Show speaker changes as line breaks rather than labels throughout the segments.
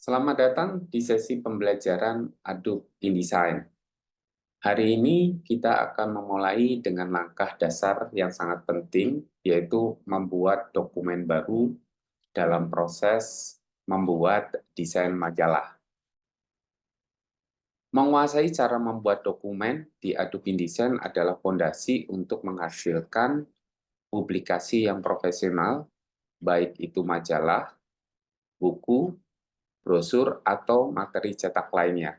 Selamat datang di sesi pembelajaran Adobe InDesign. Hari ini kita akan memulai dengan langkah dasar yang sangat penting, yaitu membuat dokumen baru dalam proses membuat desain majalah. Menguasai cara membuat dokumen di Adobe InDesign adalah fondasi untuk menghasilkan publikasi yang profesional, baik itu majalah, buku, brosur, atau materi cetak lainnya.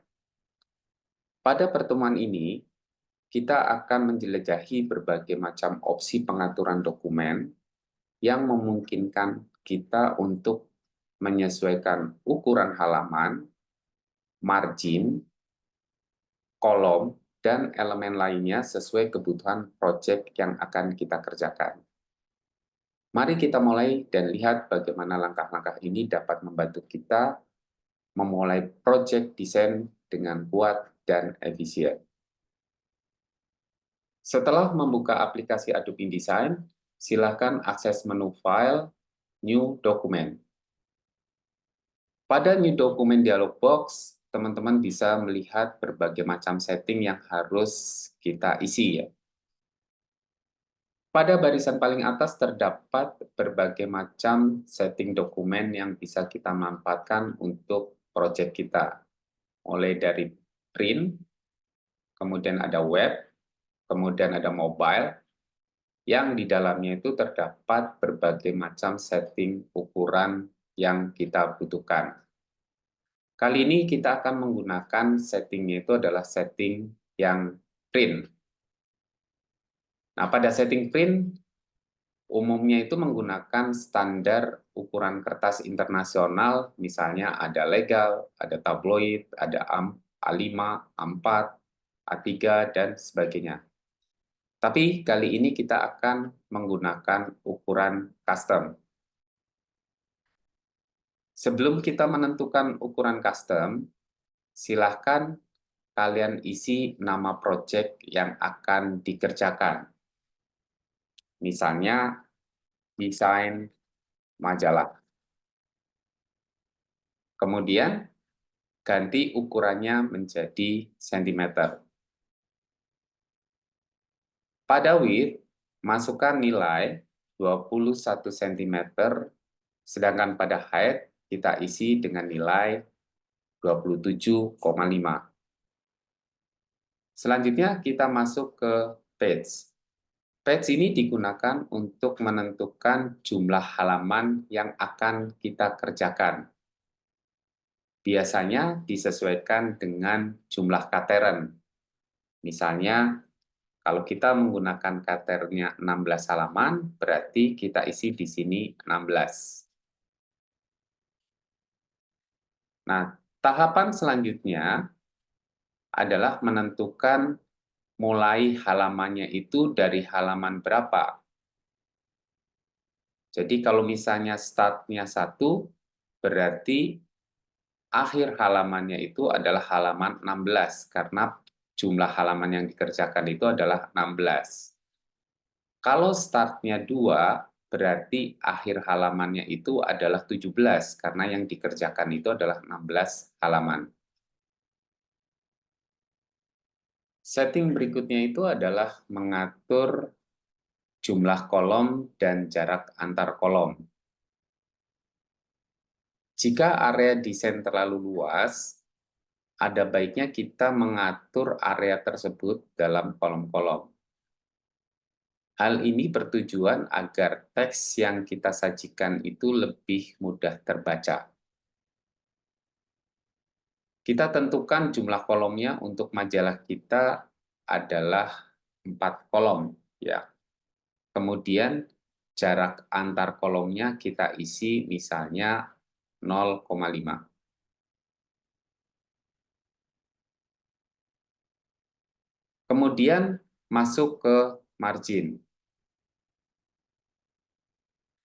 Pada pertemuan ini, kita akan menjelajahi berbagai macam opsi pengaturan dokumen yang memungkinkan kita untuk menyesuaikan ukuran halaman, margin, kolom, dan elemen lainnya sesuai kebutuhan proyek yang akan kita kerjakan. Mari kita mulai dan lihat bagaimana langkah-langkah ini dapat membantu kita memulai proyek desain dengan kuat dan efisien. Setelah membuka aplikasi Adobe InDesign, silakan akses menu File, New Document. Pada New Document dialog box, teman-teman bisa melihat berbagai macam setting yang harus kita isi ya. Pada barisan paling atas terdapat berbagai macam setting dokumen yang bisa kita manfaatkan untuk proyek kita. Mulai dari print, kemudian ada web, kemudian ada mobile, yang di dalamnya itu terdapat berbagai macam setting ukuran yang kita butuhkan. Kali ini kita akan menggunakan settingnya itu adalah setting yang print. Nah, pada setting print, umumnya itu menggunakan standar ukuran kertas internasional, misalnya ada legal, ada tabloid, ada A5, A4, A3, dan sebagainya. Tapi kali ini kita akan menggunakan ukuran custom. Sebelum kita menentukan ukuran custom, silahkan kalian isi nama project yang akan dikerjakan. Misalnya, desain majalah. Kemudian, ganti ukurannya menjadi sentimeter. Pada width, masukkan nilai 21 cm, sedangkan pada height kita isi dengan nilai 27,5. Selanjutnya kita masuk ke page. Page ini digunakan untuk menentukan jumlah halaman yang akan kita kerjakan. Biasanya disesuaikan dengan jumlah katern. Misalnya, kalau kita menggunakan katernnya 16 halaman, berarti kita isi di sini 16. Nah, tahapan selanjutnya adalah menentukan mulai halamannya itu dari halaman berapa. Jadi kalau misalnya start-nya 1, berarti akhir halamannya itu adalah halaman 16, karena jumlah halaman yang dikerjakan itu adalah 16. Kalau start-nya 2, berarti akhir halamannya itu adalah 17, karena yang dikerjakan itu adalah 16 halaman. Setting berikutnya itu adalah mengatur jumlah kolom dan jarak antar kolom. Jika area desain terlalu luas, ada baiknya kita mengatur area tersebut dalam kolom-kolom. Hal ini bertujuan agar teks yang kita sajikan itu lebih mudah terbaca. Kita tentukan jumlah kolomnya untuk majalah kita adalah 4 kolom, ya. Kemudian jarak antar kolomnya kita isi misalnya 0,5. Kemudian masuk ke margin.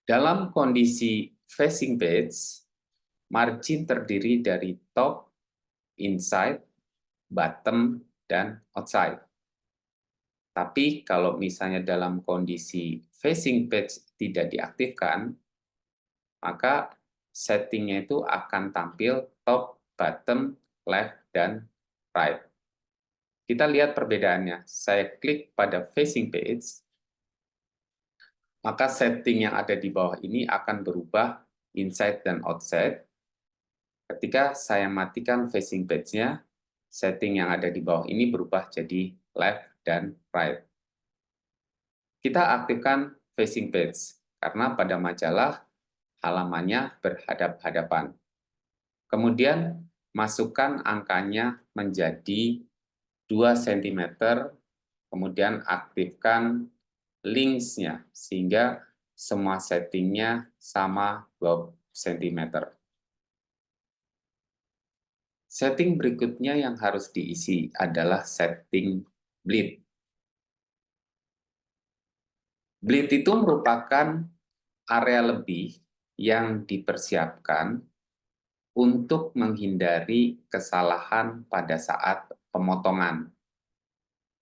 Dalam kondisi facing page, margin terdiri dari top, inside, bottom, dan outside. Tapi kalau misalnya dalam kondisi facing page tidak diaktifkan, maka settingnya itu akan tampil top, bottom, left, dan right. Kita lihat perbedaannya. Saya klik pada facing page, maka setting yang ada di bawah ini akan berubah inside dan outside. Ketika saya matikan facing page-nya, setting yang ada di bawah ini berubah jadi left dan right. Kita aktifkan facing page, karena pada majalah halamannya berhadap-hadapan. Kemudian masukkan angkanya menjadi 2 cm, kemudian aktifkan links-nya, sehingga semua settingnya sama 2 cm. Setting berikutnya yang harus diisi adalah setting bleed. Bleed itu merupakan area lebih yang dipersiapkan untuk menghindari kesalahan pada saat pemotongan.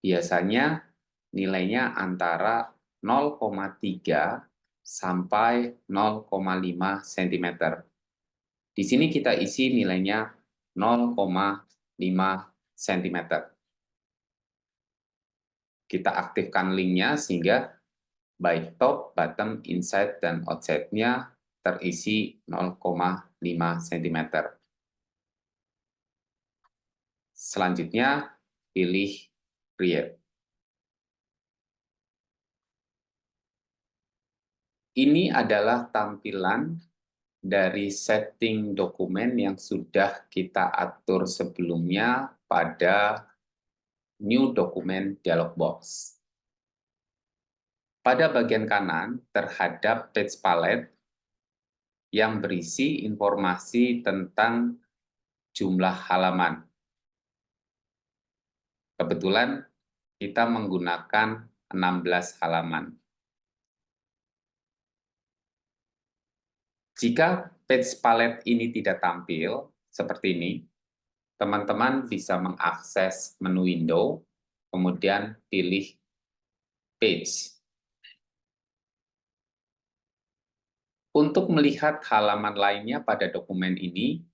Biasanya nilainya antara 0,3 sampai 0,5 cm. Di sini kita isi nilainya 0,5 cm. Kita aktifkan linknya sehingga baik top, bottom, inside, dan outside-nya terisi 0,5 cm. Selanjutnya, pilih Create. Ini adalah tampilan dari setting dokumen yang sudah kita atur sebelumnya pada New Document dialog box. Pada bagian kanan terhadap page palette yang berisi informasi tentang jumlah halaman. Kebetulan kita menggunakan 16 halaman. Jika page palette ini tidak tampil, seperti ini, teman-teman bisa mengakses menu window, kemudian pilih page. Untuk melihat halaman lainnya pada dokumen ini,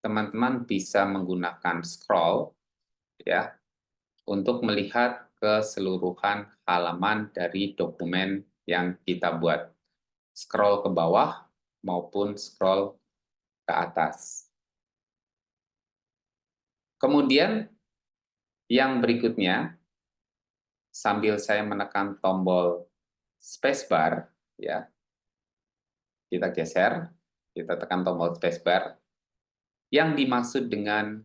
teman-teman bisa menggunakan scroll, ya, untuk melihat keseluruhan halaman dari dokumen yang kita buat. Scroll ke bawah maupun scroll ke atas. Kemudian yang berikutnya, sambil saya menekan tombol spacebar, ya, kita geser, kita tekan tombol spacebar, yang dimaksud dengan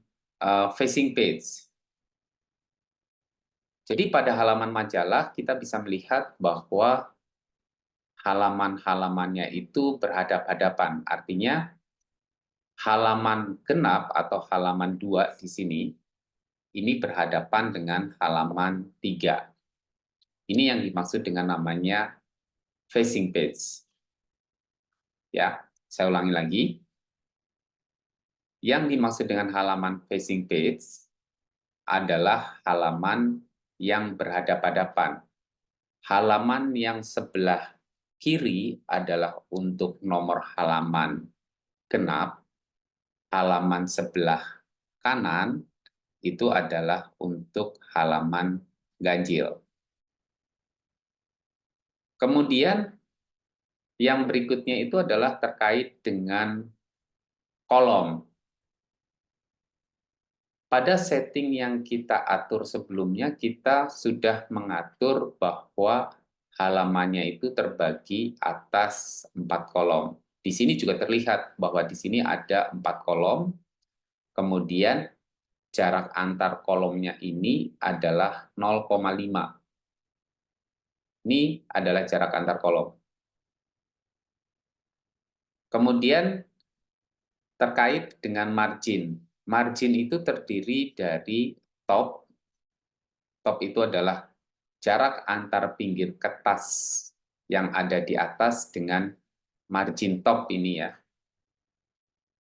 facing page. Jadi pada halaman majalah kita bisa melihat bahwa halaman-halamannya itu berhadap-hadapan. Artinya halaman genap atau halaman 2 di sini ini berhadapan dengan halaman 3. Ini yang dimaksud dengan namanya facing page. Ya, saya ulangi lagi. Yang dimaksud dengan halaman facing page adalah halaman yang berhadap-hadapan. Halaman yang sebelah kiri adalah untuk nomor halaman genap, halaman sebelah kanan itu adalah untuk halaman ganjil. Kemudian yang berikutnya itu adalah terkait dengan kolom. Pada setting yang kita atur sebelumnya, kita sudah mengatur bahwa halamannya itu terbagi atas 4 kolom. Di sini juga terlihat bahwa di sini ada 4 kolom, kemudian jarak antar kolomnya ini adalah 0,5. Ini adalah jarak antar kolom. Kemudian terkait dengan margin. Margin itu terdiri dari top. Top itu adalah jarak antar pinggir kertas yang ada di atas dengan margin top ini ya.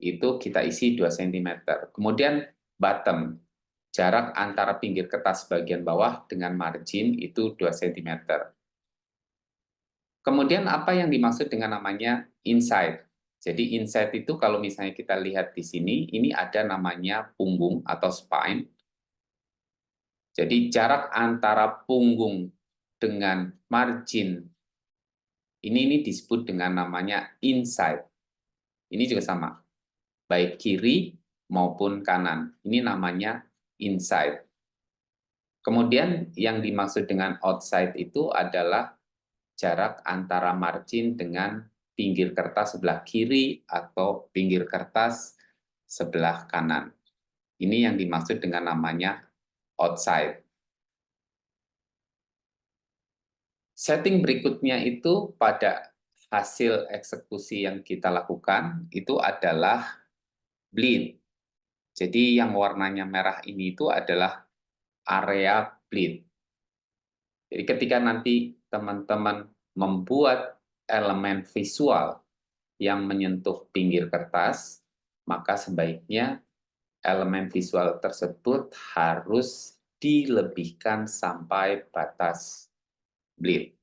Itu kita isi 2 cm. Kemudian bottom, jarak antara pinggir kertas bagian bawah dengan margin itu 2 cm. Kemudian apa yang dimaksud dengan namanya inside? Jadi inside itu kalau misalnya kita lihat di sini, ini ada namanya punggung atau spine. Jadi jarak antara punggung dengan margin ini disebut dengan namanya inside. Ini juga sama, baik kiri maupun kanan. Ini namanya inside. Kemudian yang dimaksud dengan outside itu adalah jarak antara margin dengan pinggir kertas sebelah kiri atau pinggir kertas sebelah kanan. Ini yang dimaksud dengan namanya outside. Setting berikutnya itu pada hasil eksekusi yang kita lakukan itu adalah bleed. Jadi yang warnanya merah ini itu adalah area bleed. Jadi ketika nanti teman-teman membuat elemen visual yang menyentuh pinggir kertas, maka sebaiknya elemen visual tersebut harus dilebihkan sampai batas bleed.